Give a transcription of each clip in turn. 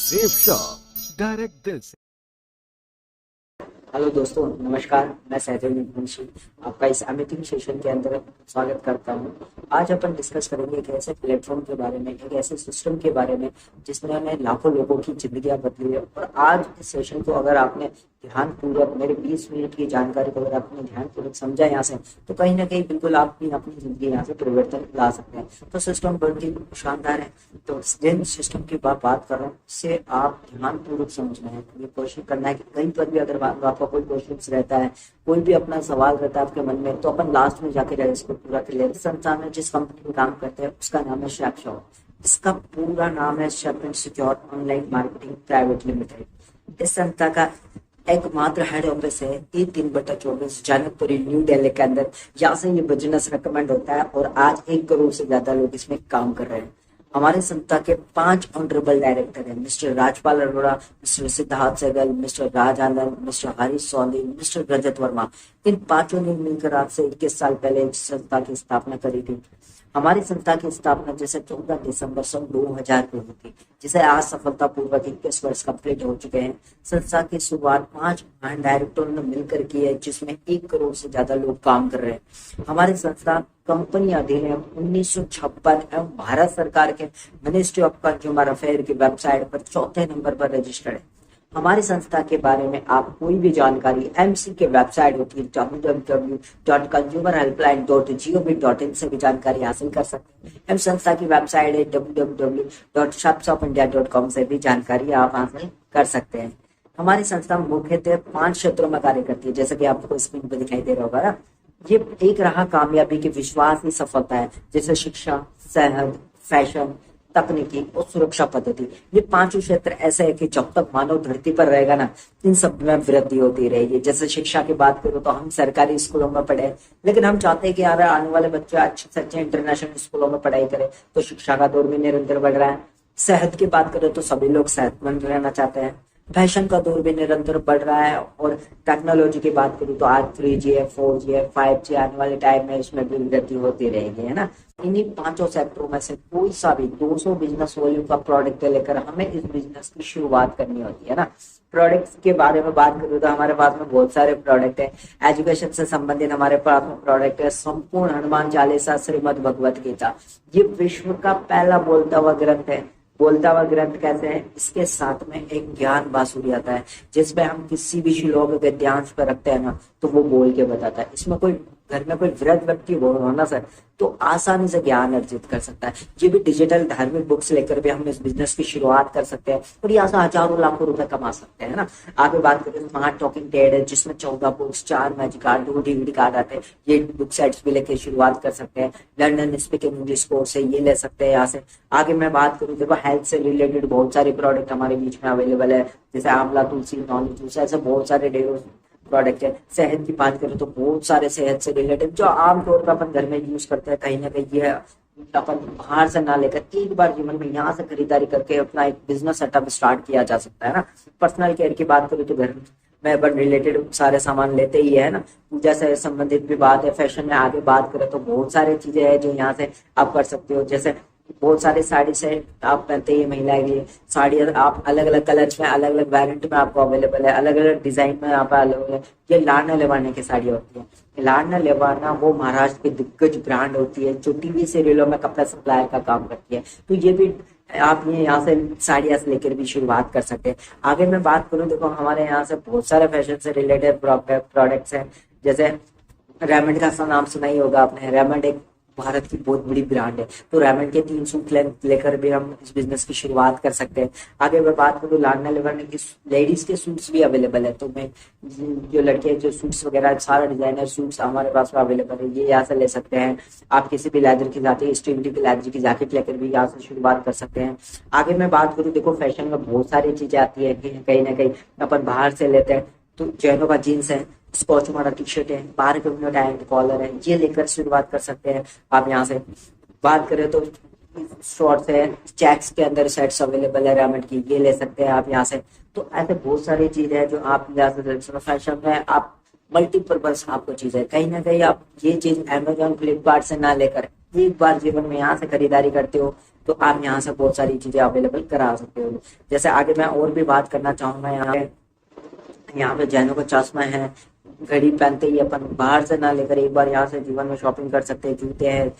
Safe shop direct दिल से। Hello दोस्तों, नमस्कार। मैं सहदेव मुंशी आपका इस अमेजिंग सेशन के अंदर स्वागत करता हूं। आज अपन डिस्कस करेंगे एक ऐसे प्लेटफॉर्म के बारे में, एक ऐसे सिस्टम के बारे में जिसने हमें लाखों लोगों की जिंदगियां बदली है। और आज इस सेशन को अगर आपने ध्यानपूर्वक, मेरे 20 मिनट की जानकारी को अगर आपने ध्यानपूर्वक समझा यहाँ से, तो कहीं ना कहीं बिल्कुल आप भी अपनी जिंदगी यहाँ से परिवर्तन ला सकते हैं। तो सिस्टम बहुत ही शानदार है। तो जिन सिस्टम की बात कर रहा हूँ उससे आप ध्यानपूर्वक समझना है, ये कोशिश करना है कि कहीं पर भी अगर आपका कोई क्वेश्चन रहता है, कोई भी अपना सवाल रहता है आपके मन में, तो अपन लास्ट में जाके इसको पूरा कर लेते। संस्थान में जिस कंपनी में काम करते हैं उसका नाम है शैपशॉप। इसका पूरा नाम है shape and secure online marketing private limited. इस संस्था का एकमात्र हेड ऑफिस है E3/24 जनकपुरी न्यू दिल्ली के अंदर। यहाँ से ये बिजनेस रिकमेंड होता है और आज 1 करोड़ से ज्यादा लोग इसमें काम कर रहे हैं। हमारे संस्था के 5 ऑनरेबल डायरेक्टर हैं, mister Rajpal Arora, mister Siddharth Sehgal, mister Raj Anand, mister Harish Soni, mister Rajat Verma. इन 5 ने मिलकर आज से 21 साल पहले इस संस्था की स्थापना करी थी। हमारी संस्था की स्थापना जैसे 14 दिसंबर सन 2000 को हुई थी, जिसे आज सफलतापूर्वक 21 वर्ष कंप्लीट हो चुके हैं। संस्था की शुरुआत 5 महान डायरेक्टरों ने मिलकर की है, जिसमें 1 करोड़ से ज्यादा लोग काम कर रहे हैं। हमारी संस्था कंपनी अधिनियम 1956 एवं भारत सरकार के मिनिस्ट्री ऑफ कंज्यूमर अफेयर की वेबसाइट पर 4थे नंबर पर रजिस्टर्ड है। हमारी संस्था के बारे में आप कोई भी जानकारी एमसी के वेबसाइट होती है www.consumerhelpline.gov.in से भी जानकारी हासिल कर सकते हैं। एम संस्था की वेबसाइट है www.shopshopindia.com से भी जानकारी आप हासिल कर सकते हैं। हमारी संस्था मुख्यतः 5 क्षेत्रों में कार्य करती है, जैसे कि आपको स्क्रीन पर दिखाई दे रहा होगा ना। ये एक रहा कामयाबी की विश्वास ही सफलता है, जैसे शिक्षा, सेहत, फैशन, तकनीकी और सुरक्षा पद्धति। ये 5 क्षेत्र ऐसे है कि जब तक मानव धरती पर रहेगा ना, इन सब में वृद्धि होती रहेगी। जैसे शिक्षा की बात करूं तो हम सरकारी स्कूलों में पढ़े, लेकिन हम चाहते हैं कि यार आने वाले बच्चे अच्छे से अच्छे इंटरनेशनल स्कूलों में पढ़ाई करें, तो शिक्षा का दौर भी निरंतर बढ़ रहा है। सेहत की बात करें तो सभी लोग सेहतमंद रहना चाहते हैं। फैशन का दौर भी निरंतर बढ़ रहा है। और टेक्नोलॉजी की बात करूँ तो आज 3G है, 4G है, 5G आने वाले टाइम में इसमें भी वृद्धि होती रहेगी, है ना। इन्हीं 5 सेक्टरों में से कोई सा भी 200 बिजनेस वॉल्यूम का प्रोडक्ट लेकर हमें इस बिजनेस की शुरुआत करनी होती है ना। प्रोडक्ट्स के बारे में बात करूँ तो हमारे पास में बहुत सारे प्रोडक्ट है। एजुकेशन से संबंधित हमारे पास में प्रोडक्ट है संपूर्ण हनुमान चालीसा, श्रीमद् भगवत गीता। ये विश्व का पहला बोलता हुआ ग्रंथ है। बोलता हुआ ग्रंथ कैसे है, इसके साथ में एक ज्ञान बांसुरी आता है, जिसमें हम किसी भी श्लोक के ध्यान पर रखते हैं ना, तो वो बोल के बताता है। इसमें कोई घर में कोई वृद्ध व्यक्ति हो ना सर, तो आसानी से ज्ञान अर्जित कर सकता है। ये भी डिजिटल धार्मिक बुक्स लेकर भी हम इस बिजनेस की शुरुआत कर सकते हैं और यहाँ से हजारों लाखों रुपए कमा सकते हैं ना। आगे बात करें स्मार्ट टॉकिंग टेड है, जिसमें 14 books, 4 magic card, 2 DVD card आते हैं। ये बुक सेट्स भी लेकर शुरुआत कर सकते हैं। लंदन स्पीकिंग इंग्लिश कोर्स है, ये ले सकते हैं यहाँ से। आगे मैं बात करूँ देखो, हेल्थ से रिलेटेड बहुत सारे प्रोडक्ट हमारे बीच में अवेलेबल है, जैसे आंवला तुलसी, नॉन तुलसी, ऐसे बहुत सारे डेरो प्रोडक्ट है। सेहत की बात करें तो बहुत सारे सेहत से रिलेटेड जो आमतौर पर अपन घर में यूज करते हैं, कहीं ना कहीं ये अपन बाहर से ना लेकर एक बार जीवन में यहाँ से खरीदारी करके अपना एक बिजनेस सेटअप स्टार्ट किया जा सकता है ना। पर्सनल केयर की बात करें तो घर में अपन रिलेटेड सारे सामान लेते ही है ना। पूजा से संबंधित भी बात है। फैशन में आगे बात करें तो बहुत सारी चीजें हैं जो यहाँ से आप कर सकते हो, जैसे बहुत सारे साड़ी सेट आप पहनते ही महिला के लिए साड़ी आप अलग अलग कलर्स में, अलग अलग वेरिएंट में आपको अवेलेबल है, अलग अलग डिजाइन में आप अलग अलग। ये लाडना लेवाना की साड़ी होती है। लाडना लेवाना वो महाराष्ट्र की दिग्गज ब्रांड होती है जो टीवी सीरियलों में कपड़ा सप्लायर का काम करती है। तो ये भी आप ये यहाँ से साड़ियाँ से लेकर भी शुरुआत कर सकते हैं। आगे मैं बात करूँ देखो, हमारे यहाँ से बहुत सारे फैशन से रिलेटेड प्रोडक्ट्स हैं, जैसे रेमंड का नाम सुना ही होगा आपने। रेमंड एक भारत की बहुत बड़ी ब्रांड है, तो रेमंड के 3 सूट लेकर भी हम इस बिजनेस की शुरुआत कर सकते हैं। आगे मैं बात करूँ लाडना लेवाना की लेडीज के सूट्स भी अवेलेबल है, तो मैं जो लड़के जो सूट्स वगैरह सारा डिजाइनर सूट्स हमारे पास में अवेलेबल है, ये यहाँ से ले सकते हैं। आप किसी भी लेदर की जाती स्टीवली की लेदर की जैकेट लेकर भी यहाँ से शुरुआत कर सकते हैं। आगे मैं बात करूँ देखो, फैशन में बहुत सारी चीजें आती है, कहीं ना कहीं अपन बाहर से लेते हैं, तो जैनो का जीन्स है, स्कॉच मारा टी शर्ट है, बाहर के टाइट कॉलर है, ये लेकर शुरुआत कर सकते हैं आप। यहाँ से बात करें तो शॉर्ट्स है, चेक्स के अंदर सेट्स अवेलेबल है रेमंड की, ये ले सकते हैं आप यहाँ से। तो ऐसे बहुत सारी चीजें हैं जो आप यहाँ से फैशन में आप मल्टीपर्पज आपको चीज है। कहीं ना कहीं आप ये चीज अमेजोन फ्लिपकार्ट से ना लेकर एक बार जीवन में यहाँ से खरीदारी करते हो तो आप यहाँ से बहुत सारी चीजें अवेलेबल करा सकते हो। जैसे आगे मैं और भी बात करना चाहूंगा, यहाँ पे जैनों का चश्मा है, घड़ी पहनते ही अपन बाहर से ना लेकर एक बार यहाँ से जीवन में शॉपिंग कर सकते हैं। जूते हैं,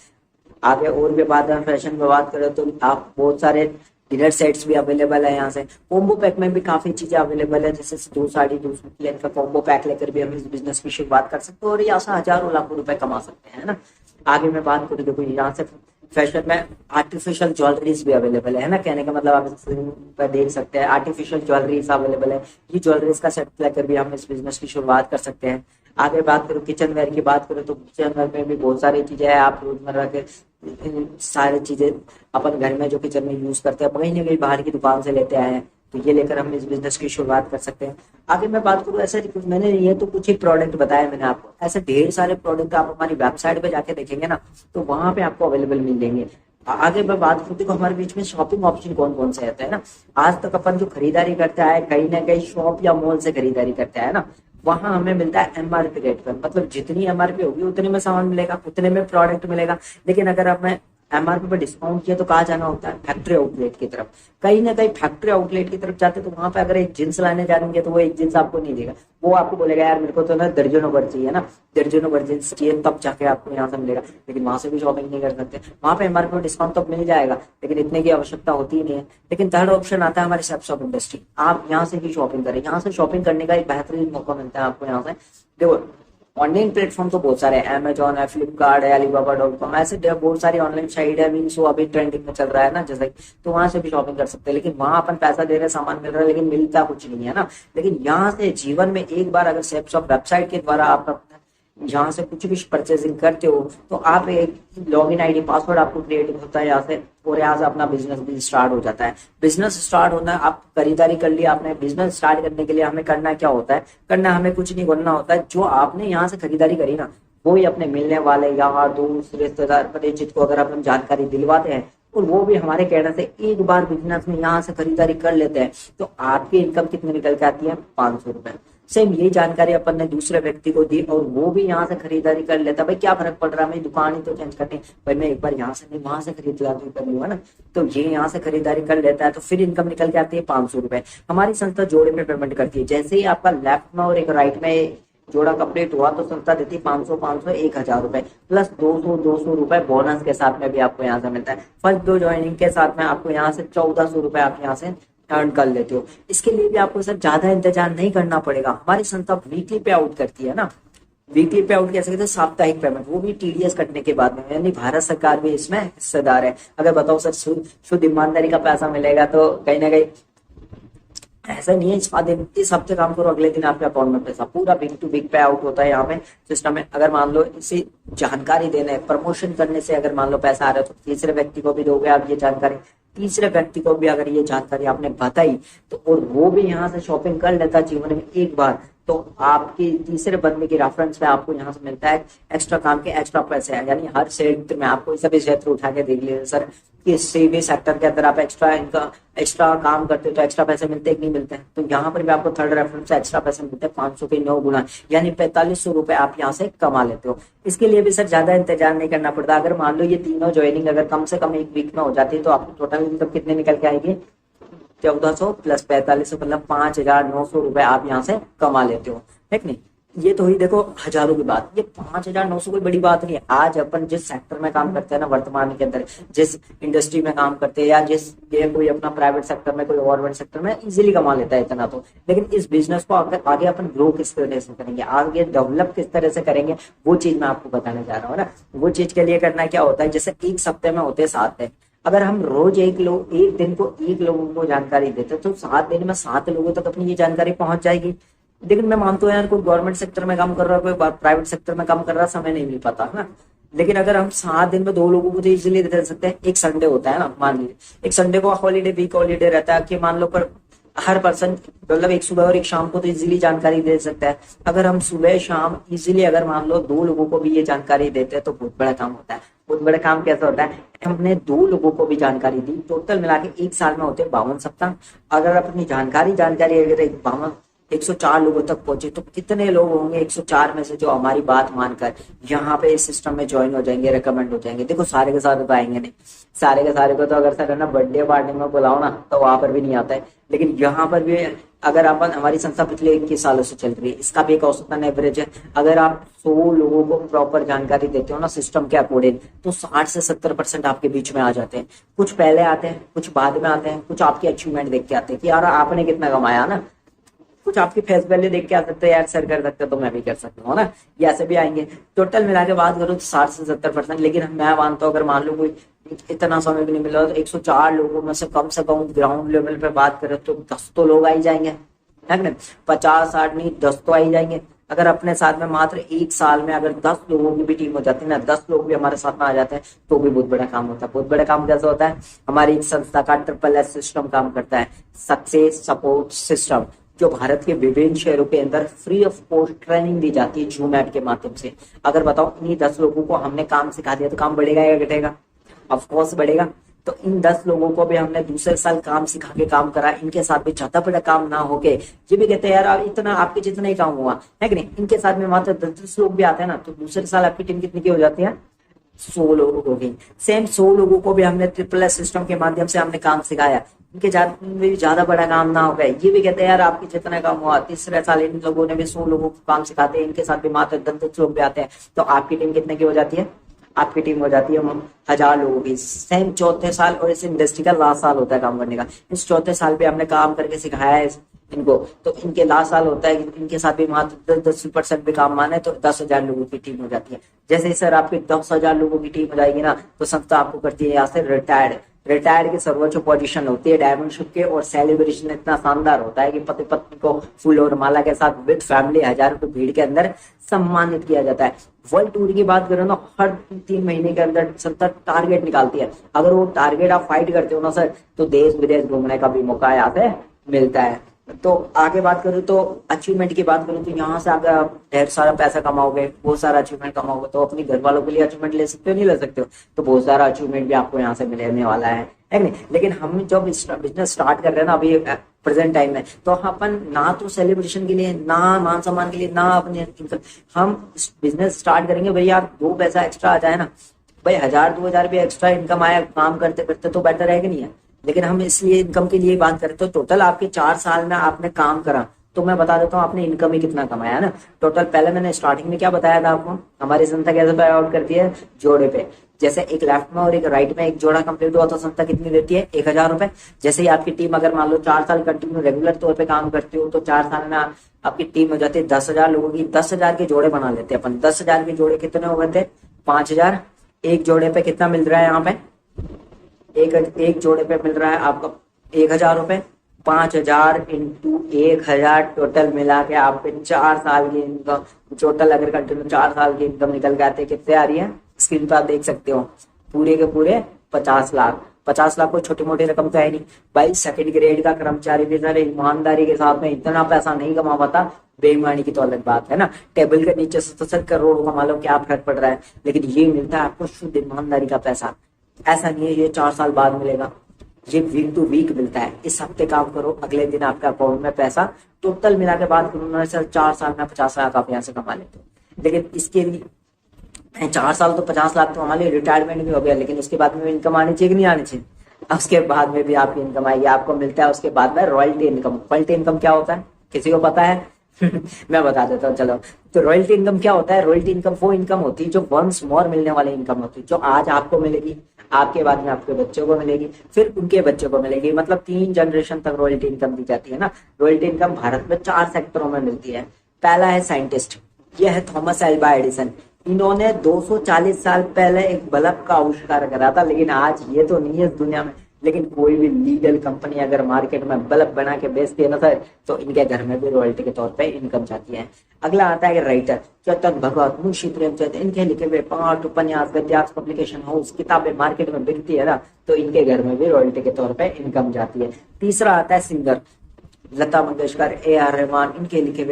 आगे और भी बात है फैशन में बात करें तो आप बहुत सारे डिनर सेट्स भी अवेलेबल है। यहाँ से कॉम्बो पैक में भी काफी चीजें अवेलेबल है, जैसे 2 साड़ी 2 सूट लेने का कॉम्बो पैक लेकर भी हम इस बिजनेस की शुरुआत कर सकते हैं और यहाँ से हजारों लाखों रुपए कमा सकते हैं, है ना। आगे मैं बात करूँ, देखो यहाँ से फैशन में आर्टिफिशियल ज्वेलरीज भी अवेलेबल है ना। कहने का मतलब आप स्क्रीन पर देख सकते हैं आर्टिफिशियल ज्वेलरीज अवेलेबल है। ये ज्वेलरीज का सेट लेकर भी हम इस बिजनेस की शुरुआत कर सकते हैं। आगे बात करूँ किचन वेयर की बात करूँ तो किचन वेयर में भी बहुत सारी चीजें हैं। आप रोजमर्रा के सारी चीजें अपन घर में जो किचन में यूज करते हैं कहीं ना कहीं बाहर की दुकान से लेते आए हैं, तो ये लेकर हम इस बिजनेस की शुरुआत कर सकते हैं। आगे मैं बात करूँ, ऐसे मैंने ये तो कुछ ही प्रोडक्ट बताया मैंने आपको, ऐसे ढेर सारे प्रोडक्ट आप हमारी वेबसाइट पे जाके देखेंगे ना तो वहां पे आपको अवेलेबल मिल जाएंगे। आगे मैं बात करूँ, देखो हमारे बीच में शॉपिंग ऑप्शन कौन कौन से रहते हैं ना। आज तक अपन जो खरीदारी करते आए कहीं ना कहीं शॉप या मॉल से खरीदारी करते हैं ना, वहां हमें मिलता है एमआरपी रेट पर, मतलब जितनी एमआरपी होगी उतने में सामान मिलेगा, उतने में प्रोडक्ट मिलेगा। लेकिन अगर अब मैं एमआरपी पर डिस्काउंट किया तो कहाँ जाना होता है, फैक्ट्री आउटलेट की तरफ। कहीं ना कहीं फैक्ट्री आउटलेट की तरफ जाते तो वहां पे अगर एक जींस लाने जाएंगे तो वो एक जींस आपको नहीं देगा, वो आपको बोलेगा यार मेरे को तो ना दर्जनों भर चाहिए ना, दर्जनों भर जींस चाहिए, तब जाके आपको यहाँ से मिलेगा। लेकिन वहां से भी शॉपिंग नहीं कर सकते, वहां पे एमआरपी पर डिस्काउंट तो मिल जाएगा लेकिन इतने की आवश्यकता होती ही नहीं है। लेकिन थर्ड ऑप्शन आता है हमारे सेल्फ शॉप इंडस्ट्री, आप यहाँ से भी शॉपिंग करें। यहाँ से शॉपिंग करने का एक बेहतरीन मौका मिलता है आपको। यहाँ से देखो ऑनलाइन प्लेटफॉर्म तो बहुत सारे हैं, अमेजोन है, फ्लिपकार्ट है, alibaba.com, ऐसे बहुत सारी ऑनलाइन साइट है। मीन्स वो अभी ट्रेंडिंग में चल रहा है ना जैसे, तो वहां से भी शॉपिंग कर सकते हैं। लेकिन वहां अपन पैसा दे रहे हैं, सामान मिल रहा है लेकिन मिलता कुछ नहीं है ना। लेकिन यहाँ से जीवन में एक बार अगर सेल्फ शॉप वेबसाइट के द्वारा आप यहाँ से कुछ भी परचेसिंग करते हो तो आप एक लॉगिन आईडी पासवर्ड आपको क्रिएट होता है यहाँ से, और यहाँ से अपना बिजनेस भी स्टार्ट हो जाता है। बिजनेस स्टार्ट होना, आप खरीदारी कर लिया आपने, बिजनेस स्टार्ट करने के लिए हमें करना क्या होता है, करना हमें कुछ नहीं करना होता है। जो आपने यहाँ से खरीदारी करी ना वो ही अपने मिलने वाले यार दोस्त रिश्तेदार परिचित को अगर अपन जानकारी दिलवाते हैं और वो भी हमारे कहने से एक बार बिजनेस में यहाँ से खरीदारी कर लेते हैं तो आपकी इनकम कितनी निकल के आती है, 500 रुपए। सेम यही जानकारी अपन ने दूसरे व्यक्ति को दी और वो भी यहाँ से खरीदारी कर लेता है। भाई क्या फर्क पड़ रहा है, मेरी दुकान ही तो चेंज करनी है, भाई मैं एक बार यहाँ से नहीं वहां से खरीदारी कर लूंगा ना, तो ये यहाँ से खरीदारी कर लेता है तो फिर इनकम निकल के आती है 500 रुपए। हमारी संस्था जोड़े में पेमेंट करती है, जैसे ही आपका लेफ्ट में और एक राइट में जोड़ा कंप्लीट हुआ तो संस्था देती 500 500 1000 रुपए प्लस 200 रुपए बोनस के साथ में भी आपको यहाँ से मिलता है। फर्स्ट 2 ज्वाइनिंग के साथ में आपको यहाँ से 1400 रुपए आप यहाँ से अर्न कर लेते हो। इसके लिए भी आपको सर ज्यादा इंतजार नहीं करना पड़ेगा। हमारी संस्था वीकली पे आउट करती है ना, वीकली पे आउट कैसे कहते हैं, साप्ताहिक पेमेंट, वो भी टीडीएस कटने के बाद में, यानी भारत सरकार भी इसमें हिस्सेदार है। अगर बताओ सर शुद्ध ईमानदारी का पैसा मिलेगा तो कहीं ना कहीं ऐसा नहीं है इस हफ्ते काम करो अगले दिन आपके अकाउंट में पैसा, पूरा वीक टू वीक पे आउट होता है यहाँ पे सिस्टम में। अगर मान लो इसे जानकारी देने प्रमोशन करने से अगर मान लो पैसा आ रहा है तो तीसरे व्यक्ति को भी दोगे आप ये जानकारी, तीसरे व्यक्ति को भी अगर ये जानकारी आपने बताई तो और वो भी यहाँ से शॉपिंग कर लेता जीवन में एक बार, तो आपकी तीसरे बंदे की रेफरेंस पे आपको यहाँ से मिलता है एक्स्ट्रा काम के एक्स्ट्रा पैसे हैं। यानी हर क्षेत्र में आपको सभी क्षेत्र उठा के देख लीजिए सर, किसी भी सेक्टर के अंदर आप एक्स्ट्रा काम करते हो तो एक्स्ट्रा पैसे मिलते हैं कि नहीं मिलते हैं, तो यहाँ पर भी आपको थर्ड रेफरेंस से एक्स्ट्रा पैसे मिलते हैं 500 के 9 गुना, यानी 4500 रुपए आप यहाँ से कमा लेते हो। इसके लिए भी सर ज्यादा इंतजार नहीं करना पड़ता। अगर मान लो ये तीनों ज्वाइनिंग अगर कम से कम एक वीक में हो जाती है तो आपको टोटल इनकम कितने निकल के आएगी, 1400 प्लस 4500 मतलब 5900 रुपए आप यहाँ से कमा लेते हो, ठीक नहीं। ये तो हुई देखो हजारों की बात, ये 5900 कोई बड़ी बात नहीं है। आज अपन जिस सेक्टर में काम करते हैं ना वर्तमान के अंदर, जिस इंडस्ट्री में काम करते हैं या जिस ये कोई अपना प्राइवेट सेक्टर में कोई गवर्नमेंट सेक्टर में इजीली कमा लेता है इतना तो, लेकिन इस बिजनेस को अगर आगे अपन ग्रो किस तरह से करेंगे, आगे डेवलप किस तरह से करेंगे, वो चीज मैं आपको बताने जा रहा हूँ ना। वो चीज के लिए करना क्या होता है, जैसे एक सप्ताह में होते हैं 7 दिन, अगर हम रोज एक दिन को 1 लोगों को जानकारी देते तो 7 दिन में 7 लोगों तक अपनी ये जानकारी पहुंच जाएगी। लेकिन मैं मानता हूँ यार कोई गवर्नमेंट सेक्टर में काम कर रहा है, कोई प्राइवेट सेक्टर में काम कर रहा है, समय नहीं मिल पाता है ना। लेकिन अगर हम 7 दिन में 2 लोगों को तो इजिली दे सकते हैं। एक संडे होता है ना, मान लीजिए एक संडे को हॉलीडे वीक हॉलीडे रहता है कि मान लो पर हर पर्सन मतलब एक सुबह और एक शाम को तो इजीली जानकारी दे सकता है। अगर हम सुबह शाम इजीली अगर मान लो 2 लोगों को भी ये जानकारी देते हैं तो बहुत बड़ा काम होता है। बहुत बड़ा काम कैसा होता है, हमने 2 लोगों को भी जानकारी दी, टोटल मिला के 1 साल में होते हैं 52 सप्ताह। अगर अपनी जानकारी अगर 104 लोगों तक पहुंचे, तो कितने लोग होंगे 104 में से जो हमारी बात मानकर यहाँ पे इस सिस्टम में ज्वाइन हो जाएंगे, रिकमेंड हो जाएंगे। देखो सारे के सारे तो आएंगे नहीं, सारे के सारे को तो अगर सर है ना बर्थडे पार्टी में बुलाओ ना तो वहां पर भी नहीं आता है। लेकिन यहाँ पर भी अगर अपन, हमारी संस्था पिछले 21 सालों से चल रही है, इसका भी एक औसतन एवरेज है। अगर आप 100 लोगों को प्रॉपर जानकारी देते हो ना सिस्टम के अकॉर्डिंग, तो 60 से 70% आपके बीच में आ जाते हैं। कुछ पहले आते हैं, कुछ बाद में आते हैं, कुछ आपकी अचीवमेंट देख के आते हैं कि यार आपने कितना कमाया ना, कुछ आपकी फेस वैल्यू देख के आ सकते हैं, यार सर कर सकते तो मैं भी कर सकता हूँ ना, ये ऐसे भी आएंगे। टोटल मिला के बात करो तो 60 से 70%। लेकिन मैं मानता हूँ अगर मान लो कोई इतना समय भी नहीं मिला तो 104 लोगों में से कम ग्राउंड लेवल पे बात करें तो 10 तो लोग आ ही जाएंगे, है ना। 50 60 नहीं 10 तो आ ही जाएंगे। अगर अपने साथ में मात्र 1 साल में अगर 10 लोगों की भी टीम हो जाती है ना, 10 लोग भी हमारे साथ में आ जाते हैं तो भी बहुत बड़ा काम होता है। बहुत बड़ा काम कैसे होता है, हमारी एक संस्था का SSS सिस्टम काम करता है, सक्सेस सपोर्ट सिस्टम, जो भारत के विभिन्न शहरों के अंदर फ्री ऑफ कॉस्ट ट्रेनिंग दी जाती है जूम ऐप के माध्यम से। अगर बताओ इन्हीं 10 लोगों को हमने काम सिखा दिया तो काम बढ़ेगा या घटेगा? ऑफकोर्स बढ़ेगा। तो इन 10 लोगों को भी हमने दूसरे साल काम सिखा के काम करा, इनके साथ भी ज्यादा बड़ा काम ना होके ये भी कहते हैं यार अब इतना आपके जितना ही काम हुआ है कि नहीं, इनके साथ में मात्र 10 लोग भी आते हैं ना, तो दूसरे साल आपकी टीम कितनी की हो जाती है? 100 लोगों को भी। सेम 100 लोगों को भी हमने SSS सिस्टम के माध्यम से हमने काम सिखाया, इनके ज्यादा बड़ा काम ना हो गया, ये भी कहते हैं यार आपकी जितना काम हुआ। तीसरे साल इन लोगों ने भी 100 लोगों को काम सिखाते हैं, इनके साथ भी मात्र 10 लोग भी आते हैं, तो आपकी टीम कितने की हो जाती है? आपकी टीम हो जाती है 1000 लोगों की। सेम चौथे साल, और इस इंडस्ट्री का लास्ट साल होता है काम करने का, इस चौथे साल पे हमने काम करके सिखाया है इनको, तो इनके लास्ट साल होता है, इनके साथ भी मात्र 10% भी काम माने तो 10,000 लोगों की टीम हो जाती है। जैसे ही सर आपकी 10,000 लोगों की टीम हो जाएगी ना, तो संस्था आपको करती है यहाँ से रिटायर्ड की सर्वोच्च पोजीशन होती है डायमंड शिप के, और सेलिब्रेशन इतना शानदार होता है कि पति पत्नी को फूल और माला के साथ विद फैमिली हजारों की भीड़ के अंदर सम्मानित किया जाता है। वर्ल्ड टूर की बात करें ना, हर 3 महीने के अंदर संस्था टारगेट निकालती है। अगर वो टारगेट आप फाइट करते हो ना सर, तो देश विदेश घूमने का भी मौका यहाँ से मिलता है। तो आगे बात करूँ तो अचीवमेंट की बात करूँ तो यहाँ से अगर आप ढेर सारा पैसा कमाओगे, बहुत सारा अचीवमेंट कमाओगे, तो अपने घर वालों के लिए अचीवमेंट ले सकते हो, नहीं ले सकते हो? तो बहुत सारा अचीवमेंट भी आपको यहाँ से मिलने वाला है कि नहीं। लेकिन हम जब बिजनेस स्टार्ट कर रहे हैं ना अभी प्रेजेंट टाइम में, तो अपन ना तो सेलिब्रेशन के लिए, ना मान सम्मान के लिए, ना अपने हम बिजनेस स्टार्ट करेंगे भैया 2 पैसा एक्स्ट्रा आ जाए ना, भाई 1000-2000 भी एक्स्ट्रा इनकम आया काम करते करते तो बेटर है कि नहीं है। लेकिन हम इसलिए इनकम के लिए बात करें तो टोटल आपके 4 साल में आपने काम करा, तो मैं बता देता हूँ आपने इनकम ही कितना कमाया ना टोटल। पहले मैंने स्टार्टिंग में क्या बताया था आपको, हमारी संस्था कैसे पे आउट करती है? जोड़े पे। जैसे एक लेफ्ट में और एक राइट में एक जोड़ा कंप्लीट हुआ तो संस्था कितनी देती है? 1000 रुपए। जैसे ही आपकी टीम अगर मान लो 4 साल कंटिन्यू रेगुलर तौर पे काम करती हो, तो 4 साल में आपकी टीम हो जाती है 10,000 लोगों की। 10,000 के जोड़े बना लेते हैं अपन। 10,000 के जोड़े कितने हो गए थे? 5,000। एक जोड़े पे कितना मिल रहा है यहाँ पे? एक जोड़े पे मिल रहा है आपको 1,000 रुपए। 5,000 इंटू 1,000 टोटल मिला के आपके 4 साल की इनकम, टोटल अगर कंटिन्यू 4 साल की इनकम निकल के आते हैं, कितने आ रही है? स्क्रीन पर आप देख सकते हो, पूरे के पूरे 50 लाख। 50 लाख कोई छोटी मोटी रकम तो है नहीं भाई। सेकंड ग्रेड का कर्मचारी भी सर ईमानदारी के साथ में इतना पैसा नहीं कमा पाता, बेईमानी की तो अलग बात है ना। टेबल के नीचे से तो सर करोड़ कमा लो, क्या फर्क पड़ रहा है, लेकिन ये मिलता है आपको शुद्ध ईमानदारी का पैसा। ऐसा नहीं है ये 4 साल बाद मिलेगा, ये वीक टू वीक मिलता है। इस हफ्ते काम करो, अगले दिन आपके अकाउंट में पैसा। टोटल मिला के बात करूँ ना सर, 4 साल में 50 लाख आप यहाँ से कमा लेते हो। लेकिन इसके लिए 4 साल तो 50 लाख तो हमारे रिटायरमेंट भी हो गया, लेकिन उसके बाद में इनकम आनी चाहिए कि नहीं आनी चाहिए? उसके बाद में भी आपकी इनकम आएगी, आपको मिलता है उसके बाद में रॉयल्टी इनकम। रॉयल्टी इनकम क्या होता है, किसी को पता है? मैं बता देता हूँ चलो। तो रॉयल्टी इनकम क्या होता है? रॉयल्टी इनकम वो इनकम होती है जो वंस मोर मिलने वाली इनकम होती है, जो आज आपको मिलेगी, आपके बाद में आपके बच्चों को मिलेगी, फिर उनके बच्चों को मिलेगी, मतलब 3 जनरेशन तक रॉयल्टी इनकम दी जाती है ना। रॉयल्टी इनकम भारत में 4 सेक्टरों में मिलती है। पहला है साइंटिस्ट, यह है थॉमस एल्वा एडिसन। इन्होंने 240 साल पहले एक बल्ब का आविष्कार करा था, लेकिन आज ये तो नहीं है इस दुनिया में। लेकिन कोई भी लीगल कंपनी अगर मार्केट में बल्ब बना के बेचती है ना सर, तो इनके घर में भी रॉयल्टी के तौर पे इनकम जाती है। अगला आता है राइटर, चेतन भगत, मुंशी प्रेमचंद, इनके लिखे हुए पाठ, उपन्यास, गद्यार्थ, पब्लिकेशन हाउस, किताबें मार्केट में बिकती है ना, तो इनके घर में भी रॉयल्टी के तौर पे इनकम जाती है। तीसरा आता है सिंगर, लता मंगेशकर, AR रहमान, इनके लिखे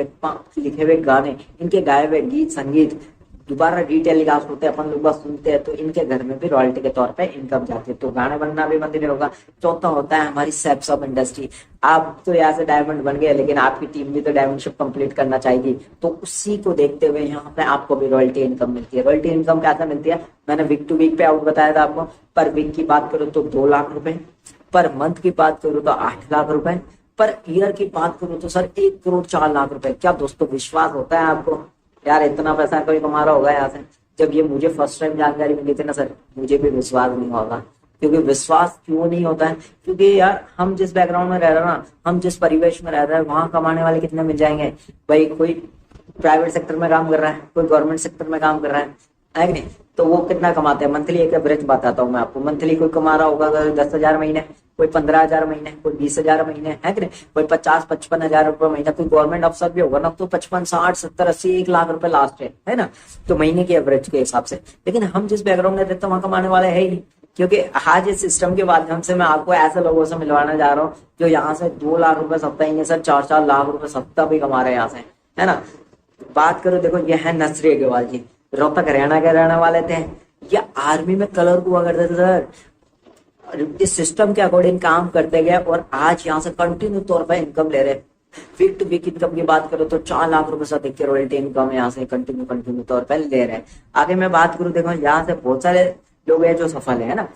हुए गाने, इनके गाए हुए गीत संगीत दोबारा रीटेलीकास्ट होते हैं, अपन लोग बस सुनते हैं, तो इनके घर में भी रॉयल्टी के तौर पे इनकम जाती है, तो गाने बनना भी बंद नहीं होगा। चौथा होता है हमारी सेप्स ऑफ इंडस्ट्री। आप तो यहाँ से डायमंड बन गए, लेकिन आपकी टीम भी तो डायमंडशिप कंप्लीट करना चाहिए, तो उसी को देखते हुए यहाँ पे आपको भी रॉयल्टी इनकम मिलती है। रॉयल्टी इनकम कैसे मिलती है, मैंने वीक टू वीक पे आउट बताया था आपको। पर वीक की बात करूँ तो 2 लाख रुपए, पर मंथ की बात करूँ तो 8 लाख रुपए, पर ईयर की बात करूँ तो सर 1 करोड़ 4 लाख रुपए। क्या दोस्तों विश्वास होता है आपको यार इतना पैसा कोई कमा रहा होगा यहाँ से? जब ये मुझे फर्स्ट टाइम जानकारी मिली थी ना सर, मुझे भी विश्वास नहीं होगा। क्योंकि विश्वास क्यों नहीं होता है, क्योंकि यार हम जिस बैकग्राउंड में रह रहे हैं ना, हम जिस परिवेश में रह रहे हैं, वहां कमाने वाले कितने मिल जाएंगे भाई? कोई प्राइवेट सेक्टर में काम कर रहा है, कोई गवर्नमेंट सेक्टर में काम कर रहा है कि नहीं? तो वो कितना कमाते हैं मंथली? एक एवरेज बताता हूँ मैं आपको। मंथली कोई कमा रहा होगा 10,000 महीने, कोई 15,000 महीने, कोई 20,000 महीने, है कि नहीं? कोई 50-55 हजार रुपए महीना। कोई गवर्नमेंट अफसर भी होगा ना तो 55, 60, 70, 80, 1 लाख रुपए लास्ट है ना? तो महीने के एवरेज के हिसाब से। लेकिन हम जिस बैकग्राउंड में रहते हैं वहां कमाने वाले है ही नहीं, क्योंकि आज इस सिस्टम के माध्यम से मैं आपको ऐसे लोगों से मिलवाना जा रहा हूँ जो यहाँ से 2 लाख रुपए सप्ताह ही सर 4-4 लाख रुपए सप्ताह भी कमा रहे हैं यहाँ से, है ना? बात करो, देखो ये है नसरी अग्रवाल जी, रोहतक हरियाणा के रहने वाले थे। ये आर्मी में कलर हुआ करते थे सर, इस सिस्टम के अकॉर्डिंग काम करते गए और आज यहाँ से कंटिन्यू तौर पर इनकम ले रहे। वीक टू वीक इनकम की बात करो तो 4 लाख रुपए से अधिक की रॉयल्टी इनकम यहाँ से कंटिन्यू तौर पर ले रहे हैं। आगे मैं बात करूँ, देखो यहाँ से बहुत सारे लोग हैं जो सफल है ना।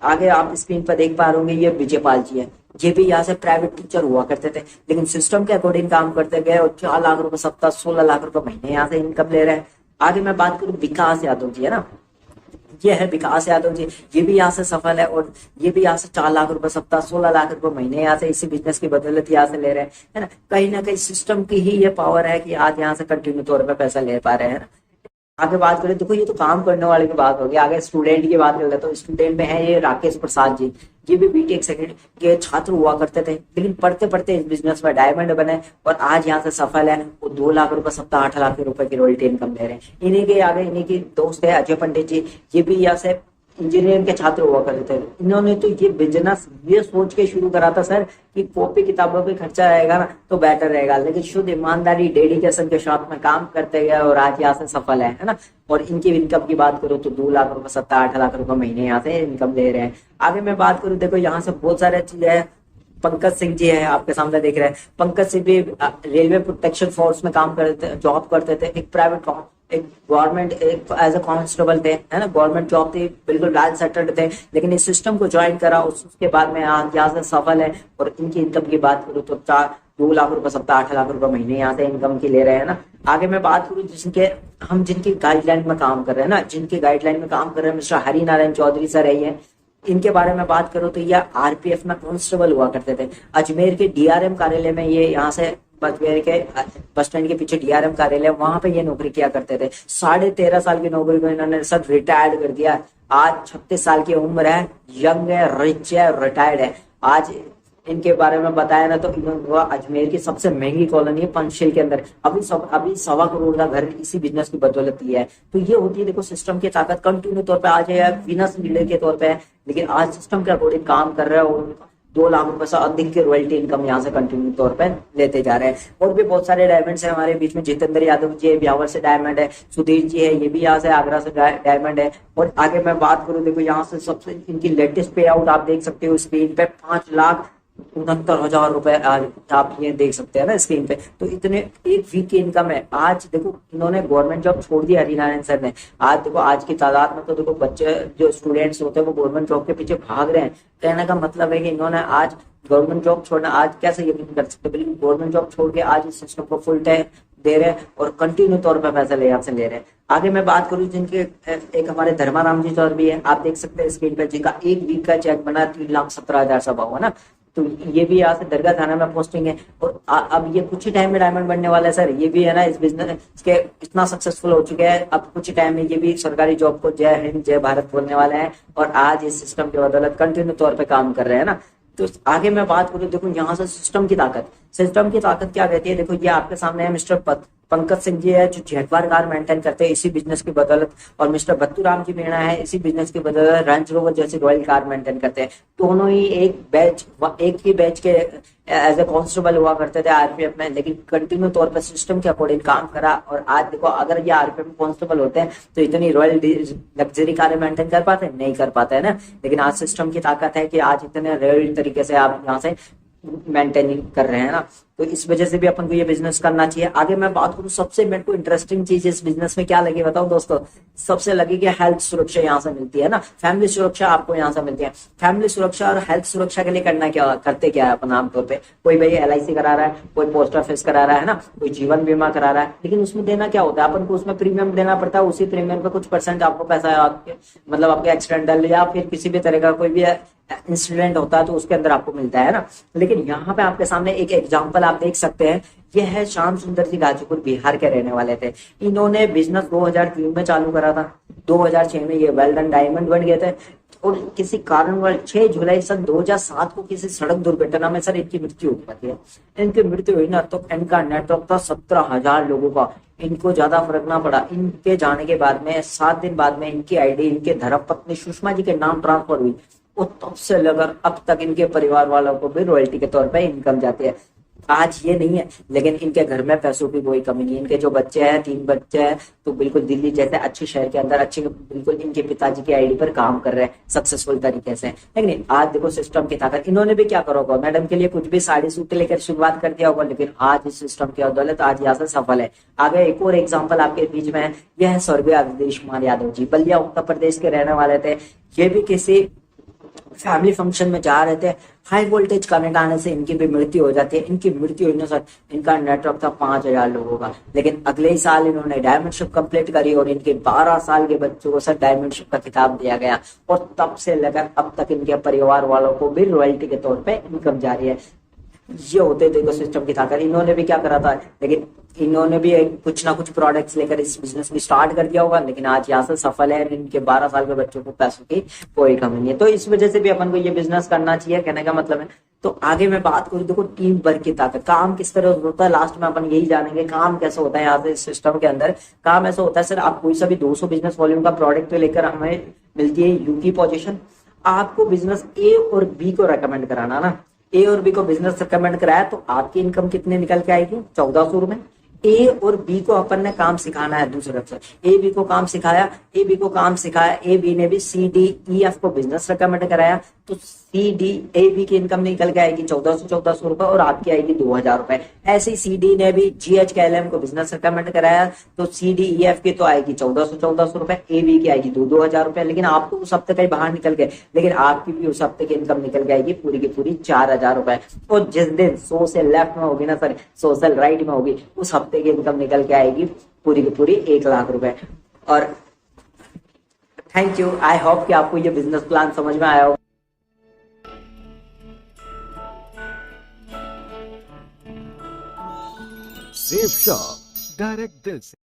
आगे आप स्क्रीन पर देख पा रहे होंगे, ये विजयपाल जी है। ये भी यहाँ से प्राइवेट टीचर हुआ करते थे, लेकिन सिस्टम के अकॉर्डिंग काम करते गए और 4 लाख रुपए सप्ताह, 16 लाख रुपए महीने यहाँ से इनकम ले रहे हैं। आगे मैं बात करूँ, विकास यादव जी है ना, ये है विकास यादव जी। ये भी यहाँ से सफल है और ये भी यहाँ से 4 लाख रुपए सप्ताह, 16 लाख रुपए महीने यहाँ से इसी बिजनेस की बदौलत यहाँ से ले रहे हैं, है ना? ना कहीं सिस्टम की ही ये पावर है कि आज यहाँ से कंटिन्यू तौर पर पैसा ले पा रहे हैं। आगे बात करें, देखो ये तो काम करने वाले की बात होगी। आगे स्टूडेंट की बात कर लेते तो स्टूडेंट में है ये राकेश प्रसाद जी। ये भी बीटेक सेकेंड के छात्र हुआ करते थे, लेकिन पढ़ते पढ़ते इस बिजनेस में डायमंड बने और आज यहाँ से सफल है। वो 2 लाख रुपए सप्ताह, 8 लाख रुपए की रॉयल्टी इनकम ले रहे हैं। इन्हीं के आगे इन्हीं की दोस्त है अजय पंडित जी। ये भी यहाँ से इंजीनियरिंग के छात्र हुआ करते थे। इन्होंने तो ये बिजनेस ये सोच के शुरू करा था सर कि कॉपी किताबों पे खर्चा रहेगा ना तो बेटर रहेगा, लेकिन शुद्ध ईमानदारी डेडिकेशन के साथ में काम करते गए और आज यहाँ से सफल है ना? और इनकी इनकम की बात करूँ तो 2 लाख रुपए सप्ताह, 8 लाख रुपए महीने यहाँ से इनकम ले रहे हैं। आगे मैं बात करूँ, देखो यहाँ से बहुत सारे चीजें है। पंकज सिंह जी है, आपके सामने देख रहे हैं। पंकज सिंह भी रेलवे प्रोटेक्शन फोर्स में काम करते थे, जॉब करते थे। एक प्राइवेट, एक गवर्नमेंट, एक एज ए कांस्टेबल थे, है ना? गवर्नमेंट जॉब थी, बिल्कुल वेल सेटल्ड थे, लेकिन इस सिस्टम को ज्वाइन करा उसके बाद में यहाँ से सफल है। और इनकी इनकम की बात करूँ तो 2 लाख रुपए सप्ताह, 8 लाख रुपए महीने यहाँ से इनकम की ले रहे हैं ना। आगे मैं बात करूँ जिनकी गाइडलाइन में काम कर रहे हैं ना, जिनकी गाइडलाइन में काम कर रहे हैं, मिस्टर हरि नारायण चौधरी सर है ये। इनके बारे में बात करो तो ये आरपीएफ में कांस्टेबल हुआ करते थे। अजमेर के डीआरएम कार्यालय में ये यहाँ से अजमेर के बस स्टैंड के पीछे डीआरएम कार्यालय, वहां पे ये नौकरी किया करते थे। 13.5 साल की नौकरी को इन्होंने सब रिटायर्ड कर दिया। आज 36 साल की उम्र है, यंग है, रिच है, रिटायर्ड है। आज इनके बारे में बताया ना तो इन्होंने अजमेर की सबसे महंगी कॉलोनी है पंचशील के अंदर, अभी 1.25 करोड़ का घर इसी बिजनेस की बदौलत लिया है। तो ये होती है देखो सिस्टम की ताकत। कंटिन्यू तौर पे आज है बिजनेस लीडर के तौर पे है, लेकिन आज सिस्टम के अकॉर्डिंग काम कर रहा है और 2 लाख रुपए से अधिक की रॉयल्टी इनकम यहाँ से कंटिन्यू तौर पे लेते जा रहे हैं। और भी बहुत सारे डायमंड्स है हमारे बीच में। जितेंद्र यादव जी ब्यावर से डायमंड है। सुधीर जी है, ये भी यहाँ से आगरा से डायमंड है। और आगे मैं बात करूँ, देखो यहाँ से सबसे इनकी लेटेस्ट पे आउट आप देख सकते हो स्क्रीन पे, 5,69,000 रुपए आप ये देख सकते हैं ना स्क्रीन पे। तो इतने एक वीक की इनकम है। आज देखो इन्होंने गवर्नमेंट जॉब छोड़ दी हरिनारायण सर ने। आज देखो आज की तादाद में तो देखो बच्चे जो स्टूडेंट्स होते हैं वो गवर्नमेंट जॉब के पीछे भाग रहे हैं। कहने का मतलब है कि इन्होंने आज गवर्नमेंट जॉब छोड़ना, आज कैसे यकीन कर सकते, बिल्कुल गवर्नमेंट जॉब छोड़ के आज इस सिस्टम को फुल टाइम दे रहे हैं और कंटिन्यू तौर पर पैसा ले यहाँ से ले रहे हैं। आगे मैं बात करूँ जिनके एक हमारे धर्माराम जी चौधरी है, आप देख सकते हैं स्क्रीन पे, जिनका एक वीक का चेक बना 3,17,000 सब हुआ ना। तो ये भी यहाँ से दरगाह थाना में पोस्टिंग है और अब ये कुछ ही टाइम में डायमंड बनने वाला है सर। ये भी है ना इस बिजनेस के इतना सक्सेसफुल हो चुके हैं, अब कुछ ही टाइम में ये भी सरकारी जॉब को जय हिंद जय भारत बोलने वाले हैं और आज इस सिस्टम की बदौलत कंटिन्यू तौर पे काम कर रहे हैं ना। तो आगे मैं बात करूँ, देखो यहाँ से सिस्टम की ताकत क्या कहती है। देखो ये आपके सामने है मिस्टर पंकज सिंह जी है जो जैगवार कार मेंटेन करते हैं इसी बिजनेस की बदौलत, और मिस्टर बत्तूराम जी मीणा है इसी बिजनेस की बदौलत रेंज रोवर जैसी रॉयल कार मेंटेन करते हैं। दोनों ही एक ही बैच के एज ए कांस्टेबल हुआ करते थे आरपीएफ में, लेकिन कंटिन्यू तौर पर सिस्टम के अकॉर्डिंग काम करा, और आज देखो अगर ये आरपीएफ में कांस्टेबल होते हैं तो इतनी रॉयल लग्जरी कारें मेंटेन कर पाते हैं, नहीं कर पाते है ना। लेकिन आज सिस्टम की ताकत है कि आज इतने रॉयल तरीके से आप यहाँ से मेंटेनिंग कर रहे हैं ना, तो इस वजह से भी अपन को ये बिजनेस करना चाहिए। आगे मैं बात करूं सबसे मेरे को इंटरेस्टिंग चीज इस बिजनेस में क्या लगी बताऊं दोस्तों, सबसे लगी कि हेल्थ सुरक्षा यहाँ से मिलती है ना, फैमिली सुरक्षा आपको यहाँ से मिलती है। फैमिली सुरक्षा और हेल्थ सुरक्षा के लिए करना क्या, करते क्या है अपन आमतौर पे, कोई भाई एलआईसी करा रहा है, कोई पोस्ट ऑफिस करा रहा है ना, कोई जीवन बीमा करा रहा है, लेकिन उसमें देना क्या होता है, अपन को उसमें प्रीमियम देना पड़ता है, उसी प्रीमियम पे कुछ परसेंट आपको पैसा आपके मतलब आपके एक्सीडेंटल या फिर किसी भी तरह का कोई भी इंसिडेंट होता है तो उसके अंदर आपको मिलता है ना। लेकिन यहाँ पे आपके सामने एक एग्जांपल आप देख सकते हैं, यह है श्याम सुंदर जी गाजीपुर बिहार के रहने वाले थे। इन्होंने बिजनेस 2003 में चालू करा था, 2006 में ये वेल डन डायमंड बन गए थे, और किसी कारणवश 6 जुलाई सन 2007 को किसी सड़क दुर्घटना में सर इनकी मृत्यु हो जाती है। इनकी मृत्यु हुई ना तो इनका नेटवर्क था 17,000 लोगों का, इनको ज्यादा फर्क ना पड़ा। इनके जाने के बाद में 7 दिन बाद में इनकी आईडी इनके धर्मपत्नी सुषमा जी के नाम ट्रांसफर हुई, और तब से लेकर अब तक इनके परिवार वालों को भी रॉयल्टी के तौर पे इनकम जाती है। आज ये नहीं है, लेकिन इनके घर में पैसों की कोई कमी नहीं है। इनके जो बच्चे हैं 3 बच्चे हैं, तो बिल्कुल दिल्ली जैसे अच्छे शहर के अंदर अच्छे बिल्कुल इनके पिताजी की आईडी पर काम कर रहे हैं सक्सेसफुल तरीके से। लेकिन आज देखो सिस्टम की ताकत, इन्होंने भी क्या करा होगा, मैडम के लिए कुछ भी साड़ी सूट लेकर शुरुआत कर दिया होगा, लेकिन आज इस सिस्टम की बदौलत आज यहाँ से सफल है। आगे एक और एग्जाम्पल आपके बीच में है, यह है स्वर्गीय अवधेश कुमार यादव जी, बलिया उत्तर प्रदेश के रहने वाले थे। ये भी किसी फैमिली फंक्शन में जा रहे थे, हाई वोल्टेज करंट आने से इनकी भी मृत्यु हो जाती है। इनकी मृत्यु होने से इनका नेटवर्क था 5,000 लोगों का, लेकिन अगले ही साल इन्होंने डायमंडशिप कंप्लीट करी और इनके 12 साल के बच्चों को सर डायमंडशिप का खिताब दिया गया, और तब से लेकर अब तक इनके परिवार वालों को भी रॉयल्टी के तौर पे इनकम जारी है। ये होते देखो सिस्टम की ताकत। इन्होंने भी क्या करा था, लेकिन इन्होंने भी कुछ ना कुछ प्रोडक्ट्स लेकर इस बिजनेस में स्टार्ट कर दिया होगा, लेकिन आज यहाँ से सफल है। इनके 12 साल के बच्चों को पैसों की कोई कमी नहीं है, तो इस वजह से भी अपन को ये बिजनेस करना चाहिए, कहने का मतलब है। तो आगे मैं बात करूँ, देखो टीम वर्क की ताकत, काम किस तरह होता है लास्ट में अपन यही जानेंगे, काम कैसे होता है यहाँ से सिस्टम के अंदर। काम ऐसा होता है सर, आप कोई सा भी 200 बिजनेस वॉल्यूम का प्रोडक्ट लेकर हमें मिलती है यू की पोजीशन, आपको बिजनेस ए और बी को रेकमेंड कराना ना, ए और बी को बिजनेस रिकमेंड कराया तो आपकी इनकम कितने निकल के आएगी, 1400 रुपए। ए और बी को अपन ने काम सिखाना है दूसरे तरफ से, ए बी को काम सिखाया, ए बी को काम सिखाया, ए बी ने भी सी डी ई एफ को बिजनेस रिकमेंड कराया, तो सी डी ए बी की इनकम निकल के आएगी 1400 रुपए, और आपकी आएगी 2,000 रुपए। ऐसे ही सी डी ने भी जी एच के एल एम को बिजनेस रिकमेंड कराया, तो सी डी ई एफ की तो आएगी 1400 रुपए, ए बी की आएगी 2,000 रुपए। लेकिन आपको उस हफ्ते का ही बाहर निकल गए, लेकिन आपकी भी उस हफ्ते की इनकम निकल के आएगी पूरी की पूरी 4,000 रुपए। और जिस दिन 100 से लेफ्ट में होगी ना सर, सोशल राइट में होगी, उस हफ्ते की इनकम निकल के आएगी पूरी की पूरी 1,00,000 रुपए। और थैंक यू, आई होप कि आपको ये बिजनेस प्लान समझ में आया हो। सेफ शॉप, डायरेक्ट दिल से।